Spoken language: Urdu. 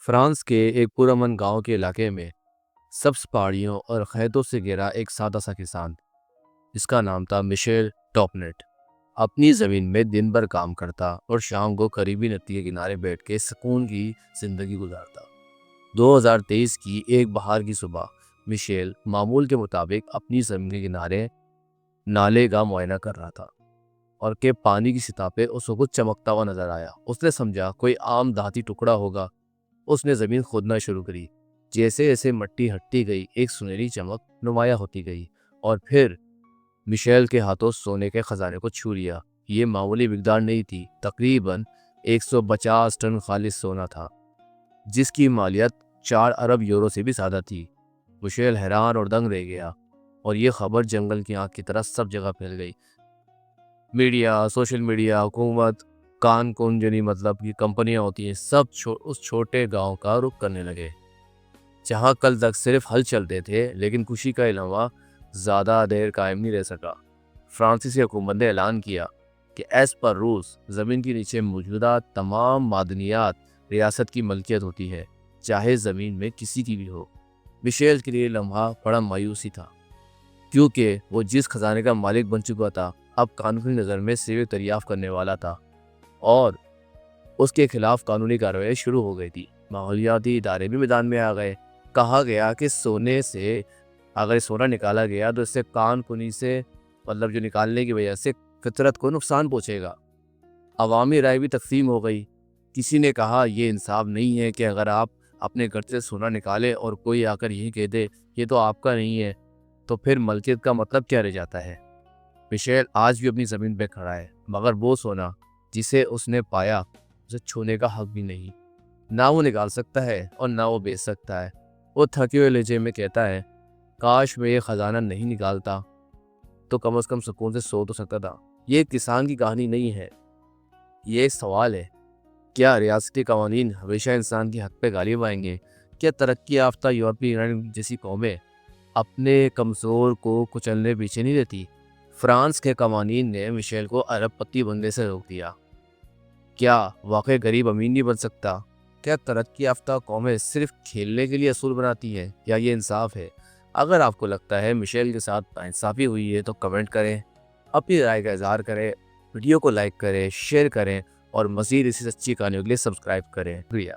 فرانس کے ایک پرامن گاؤں کے علاقے میں سبز پہاڑیوں اور کھیتوں سے گھرا ایک سادہ سا کسان، جس کا نام تھا مشیل ٹوپنیٹ، اپنی زمین میں دن بھر کام کرتا اور شام کو قریبی ندی کے کنارے بیٹھ کے سکون کی زندگی گزارتا۔ 2023 کی ایک بہار کی صبح مشیل معمول کے مطابق اپنی زمین کے کنارے نالے کا معائنہ کر رہا تھا اور کہ پانی کی سطح پہ اس کو کچھ چمکتا ہوا نظر آیا۔ اس نے سمجھا کوئی عام دھاتی ٹکڑا ہوگا۔ اس نے زمین کھودنا شروع کری۔ جیسے جیسے مٹی ہٹتی گئی ایک سنہری چمک نمایاں ہوتی گئی اور پھر مشیل کے ہاتھوں سونے کے خزانے کو چھو لیا۔ یہ معمولی مقدار نہیں تھی، تقریباً 150 ٹن خالص سونا تھا، جس کی مالیت 4 ارب یورو سے بھی زیادہ تھی۔ مشیل حیران اور دنگ رہ گیا اور یہ خبر جنگل کی آنکھ کی طرح سب جگہ پھیل گئی۔ میڈیا، سوشل میڈیا، حکومت، کان کونجنی مطلب کی کمپنیاں ہوتی ہیں، سب اس چھوٹے گاؤں کا رخ کرنے لگے، جہاں کل تک صرف ہل چلتے تھے، لیکن خوشی کا علامہ زیادہ دیر قائم نہیں رہ سکا۔ فرانسیسی حکومت نے اعلان کیا کہ ایز پر رولز زمین کے نیچے موجودہ تمام معدنیات ریاست کی ملکیت ہوتی ہے، چاہے زمین میں کسی کی بھی ہو۔ مشیل کے لیے لمحہ بڑا مایوسی تھا، کیونکہ وہ جس خزانے کا مالک بن چکا تھا اب قانونی نظر میں سیوے دریافت کرنے والا تھا اور اس کے خلاف قانونی کارروائی شروع ہو گئی تھی۔ ماحولیاتی ادارے بھی میدان میں آ گئے۔ کہا گیا کہ سونے سے اگر سونا نکالا گیا تو اس سے کان کنی سے مطلب جو نکالنے کی وجہ سے فطرت کو نقصان پہنچے گا۔ عوامی رائے بھی تقسیم ہو گئی۔ کسی نے کہا یہ انصاف نہیں ہے کہ اگر آپ اپنے گھر سے سونا نکالیں اور کوئی آ کر یہی کہہ دے یہ تو آپ کا نہیں ہے، تو پھر ملکیت کا مطلب کیا رہ جاتا ہے۔ مشیل آج بھی اپنی زمین پہ کھڑا ہے، مگر وہ سونا جسے اس نے پایا اسے چھونے کا حق بھی نہیں، نہ وہ نکال سکتا ہے اور نہ وہ بیچ سکتا ہے۔ وہ تھکے ہوئے لہجے میں کہتا ہے، کاش میں یہ خزانہ نہیں نکالتا تو کم از کم سکون سے سو تو سکتا تھا۔ یہ کسان کی کہانی نہیں ہے، یہ ایک سوال ہے، کیا ریاستی قوانین ہمیشہ انسان کے حق پہ غالب آئیں گے؟ کیا ترقی یافتہ یورپی انگلینڈ جیسی قومیں اپنے کمزور کو کچلنے پیچھے نہیں رہتی؟ فرانس کے قوانین نے مشیل کو ارب پتی بننے سے روک دیا۔ کیا واقعی غریب امین نہیں بن سکتا؟ کیا ترقی یافتہ قومیں صرف کھیلنے کے لیے اصول بناتی ہیں یا یہ انصاف ہے؟ اگر آپ کو لگتا ہے مشیل کے ساتھ ناانصافی ہوئی ہے تو کمنٹ کریں، اپنی رائے کا اظہار کریں، ویڈیو کو لائک کریں، شیئر کریں اور مزید اسی سچی کہانیوں کے لیے سبسکرائب کریں۔ شکریہ۔